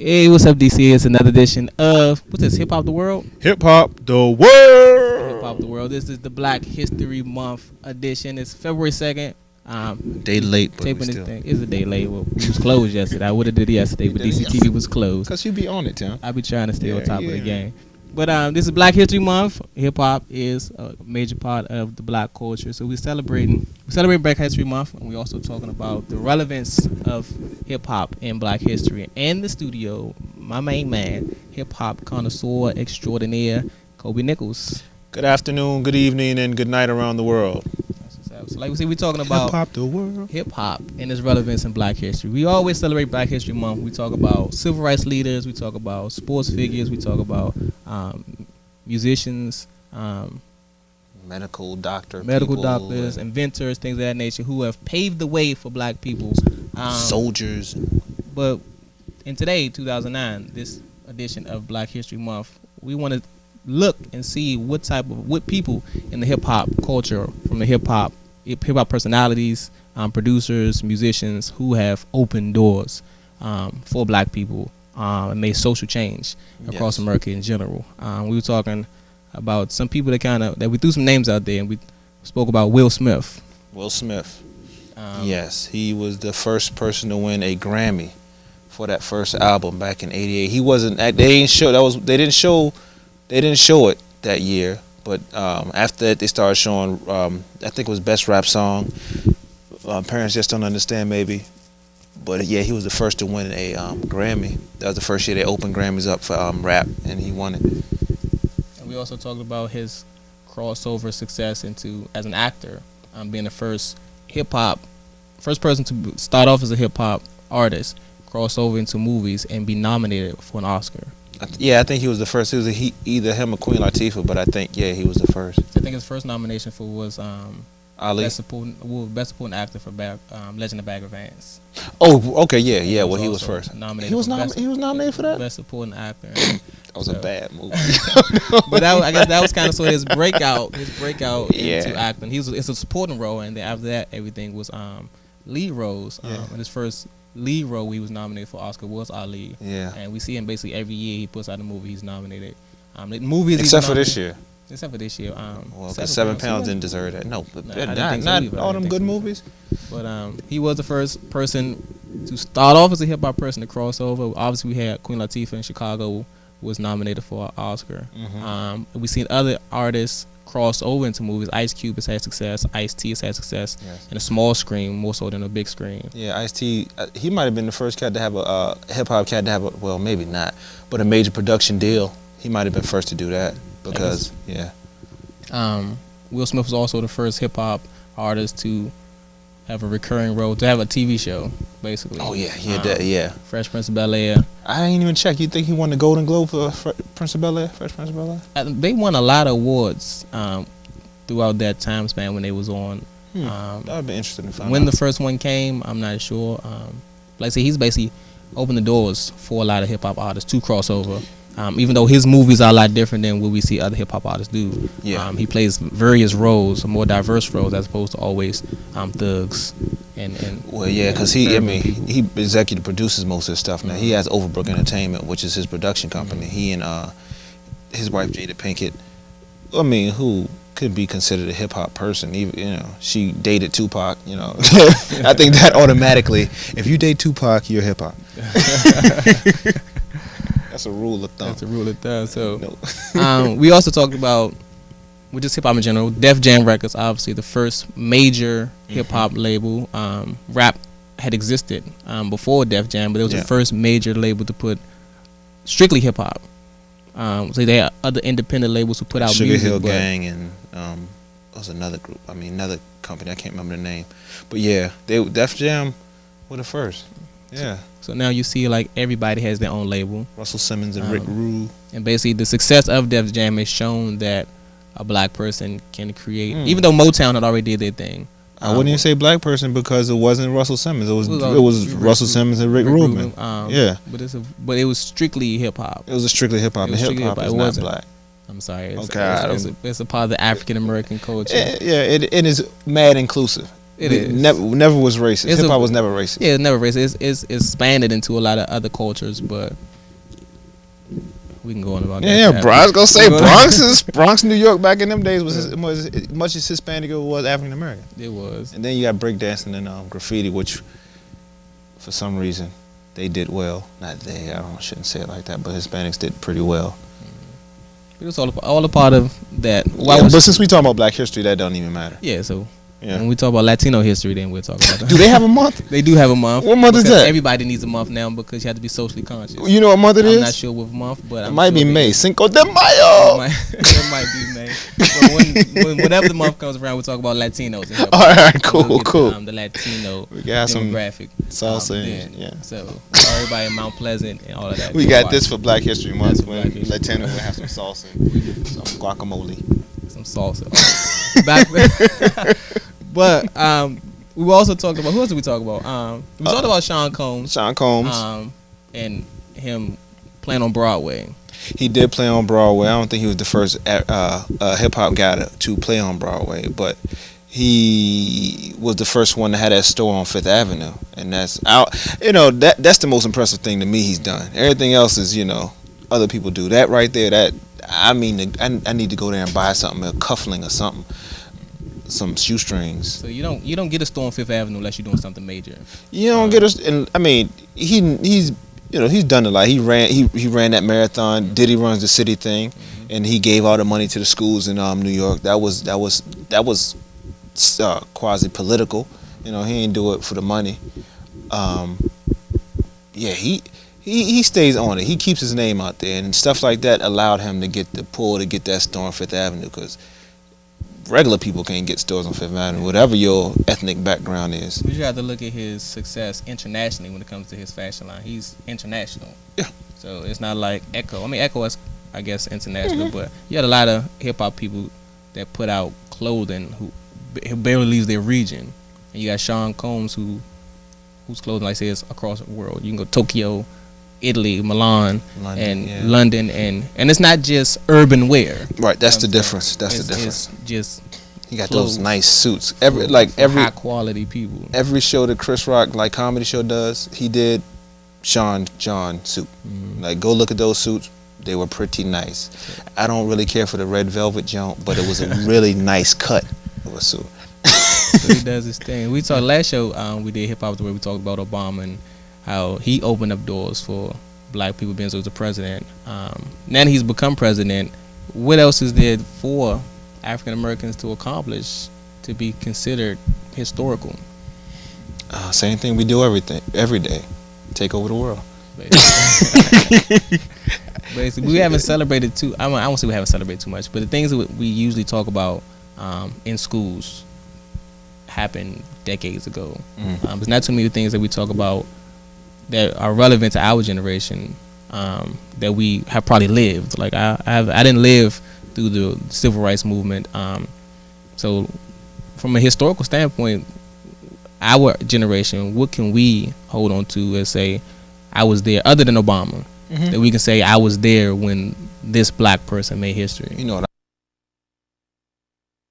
Hey, what's up, DC? It's another edition of what's this? Hip Hop the World. Hip Hop the Hip World. Hop the World. This is the Black History Month edition. It's February 2nd. Day late, but taping we this still. thing. It's a day late. Well, we was closed yesterday. I would have did it yesterday, but DCTV was closed. Cause you be on it, Tim. I be trying to stay on top of the game. But this is Black History Month. Hip hop is a major part of the black culture, so we're celebrating Black History Month, and we're also talking about the relevance of hip hop in Black history. And the studio, my main man, hip hop connoisseur extraordinaire, Kobie Nichols. Good afternoon, good evening, and good night around the world. So like we said, we're talking about Hip Hop the World. hip hop and its relevance in Black history. We always celebrate Black History Month. We talk about civil rights leaders. We talk about sports figures. We talk about musicians, Medical doctors, inventors, things of that nature, who have paved the way for black people. soldiers. But in today, 2009, this edition of Black History Month, we want to look and see what people in the hip hop culture, from the hip hop personalities, producers, musicians, who have opened doors for black people and made social change across America in general. We were talking about some people that we threw some names out there, and we spoke about Will Smith. Will Smith. Yes, he was the first person to win a Grammy for that first album back in '88. He wasn't. They didn't show it that year. But after that, they started showing, I think it was Best Rap Song. Parents Just Don't Understand, maybe. But yeah, he was the first to win a Grammy. That was the first year they opened Grammys up for rap, and he won it. And we also talked about his crossover success as an actor, being the first person to start off as a hip hop artist, cross over into movies, and be nominated for an Oscar. I think he was the first. It was either him or Queen Latifah, but I think he was the first. I think his first nomination was Ali, best supporting actor for Legend of Bagger Vance. Oh, okay, yeah. Well, he was first. Nominated. He was nominated for that. Best supporting actor. That was a bad movie. But I guess that was kind of sort of his breakout into acting. It's a supporting role, and then after that, everything was lead roles. And his first lead role he was nominated for Oscar was Ali. Yeah. And we see him basically every year he puts out a movie he's nominated. The movies except for this year. Except for this year. Well, because 7 Pounds didn't deserve that. No, not all them good movies. But he was the first person to start off as a hip hop person to cross over. Obviously, we had Queen Latifah in Chicago was nominated for an Oscar. Mm-hmm. We've seen other artists cross over into movies. Ice Cube has had success. Ice-T has had success in a small screen more so than a big screen. Yeah, Ice-T, he might have been the first cat to have a hip-hop cat to have well, maybe not, but a major production deal. He might have been first to do that because, Will Smith was also the first hip-hop artist to have a recurring role, to have a TV show, basically. Oh, yeah, he had that. Fresh Prince of Bel-Air. I ain't even check. You think he won the Golden Globe for Fresh Prince of Bel-Air? They won a lot of awards throughout that time span when they was on. That would be interesting to find when out. the first one came, I'm not sure. Like I say, he's basically opened the doors for a lot of hip-hop artists to cross over. Even though his movies are a lot different than what we see other hip-hop artists do. Yeah. He plays various roles, more diverse roles, as opposed to always thugs. Well, yeah, because he executive produces most of his stuff now. He has Overbrook Entertainment, which is his production company. He and his wife Jada Pinkett, who could be considered a hip-hop person. Even, she dated Tupac, I think that automatically, if you date Tupac, you're hip-hop. That's a rule of thumb. So, we also talked about, with just hip hop in general, Def Jam Records, obviously the first major hip hop label. Rap had existed before Def Jam, but it was the first major label to put strictly hip hop. So they had other independent labels who put out Sugar music. Hill Gang and there was another group. Another company. I can't remember the name, but yeah, Def Jam were the first. Yeah. So now you see like everybody has their own label. Russell Simmons and Rick Rule. And basically the success of Def Jam has shown that a black person can create, even though Motown had already did their thing. I wouldn't even say black person because it wasn't Russell Simmons. It was Russell Simmons and Rick Rubin. But it was strictly hip hop. It was strictly hip hop. And hip hop is not black. I'm sorry. It's a part of the African American culture. It is mad inclusive. It is. Never was racist. Hip hop was never racist. Yeah, it's never racist. It's expanded into a lot of other cultures, but We can go on about that. Yeah, I was gonna say Bronx, New York back in them days was as much as Hispanic as it was African American. It was. And then you got breakdancing and graffiti, which for some reason they did well. Not they, shouldn't say it like that, but Hispanics did pretty well. It was all a part of that. But since we talking about Black history, that don't even matter. Yeah, so when we talk about Latino history, then we'll talk about that. Do they have a month? They do have a month. What month is that? Everybody needs a month now because you have to be socially conscious. You know what month it is? I'm not sure what month, but it might be May. Cinco de Mayo. It might be May. But whenever the month comes around, we'll talk about Latinos. All right, cool. The Latino demographic. Salsa. So everybody in Mount Pleasant and all of that. We got this for Black History Month. When Latino will have some salsa, some guacamole, some salsa. But we also talked about, who else did we talk about? We talked about Sean Combs. And him playing on Broadway. He did play on Broadway. I don't think he was the first hip hop guy to play on Broadway, but he was the first one to have that store on Fifth Avenue, and that's the most impressive thing to me he's done. Everything else is other people do. That right there, I need to go there and buy something, a cuffling or something. Some shoestrings. So you don't get a store on Fifth Avenue unless you're doing something major. You don't get a, and I mean he's done a lot. He ran that marathon. Diddy runs the city thing, and he gave all the money to the schools in New York. That was quasi political. He didn't do it for the money. He stays on it. He keeps his name out there, and stuff like that allowed him to get the pull to get that store on Fifth Avenue because regular people can't get stores on Fifth Avenue, whatever your ethnic background is. We just have to look at his success internationally when it comes to his fashion line. He's international. Yeah. So it's not like Echo. I mean, Echo is, I guess, international, but you had a lot of hip-hop people that put out clothing who barely leaves their region. And you got Sean Combs, whose clothing, like I say, is across the world. You can go Tokyo, Italy, Milan, and London, and it's not just urban wear. Right, that's the difference. That's the difference. It's just he got those nice suits. Every high quality people. Every show that Chris Rock comedy show does, he did Sean John suit. Like go look at those suits. They were pretty nice. I don't really care for the red velvet jump, but it was a really nice cut of a suit. So he does his thing. We talked last show. We did hip hop where we talked about Obama and how he opened up doors for black people being the president. Now that he's become president, what else is there for African Americans to accomplish to be considered historical? Same thing we do every day. Take over the world. Basically, we haven't celebrated too. I won't say we haven't celebrated too much, but the things that we usually talk about in schools happened decades ago. There's not too many things that we talk about that are relevant to our generation that we have probably lived. Like I didn't live through the civil rights movement. So from a historical standpoint, our generation, what can we hold on to and say, I was there, other than Obama, that we can say I was there when this black person made history? You know what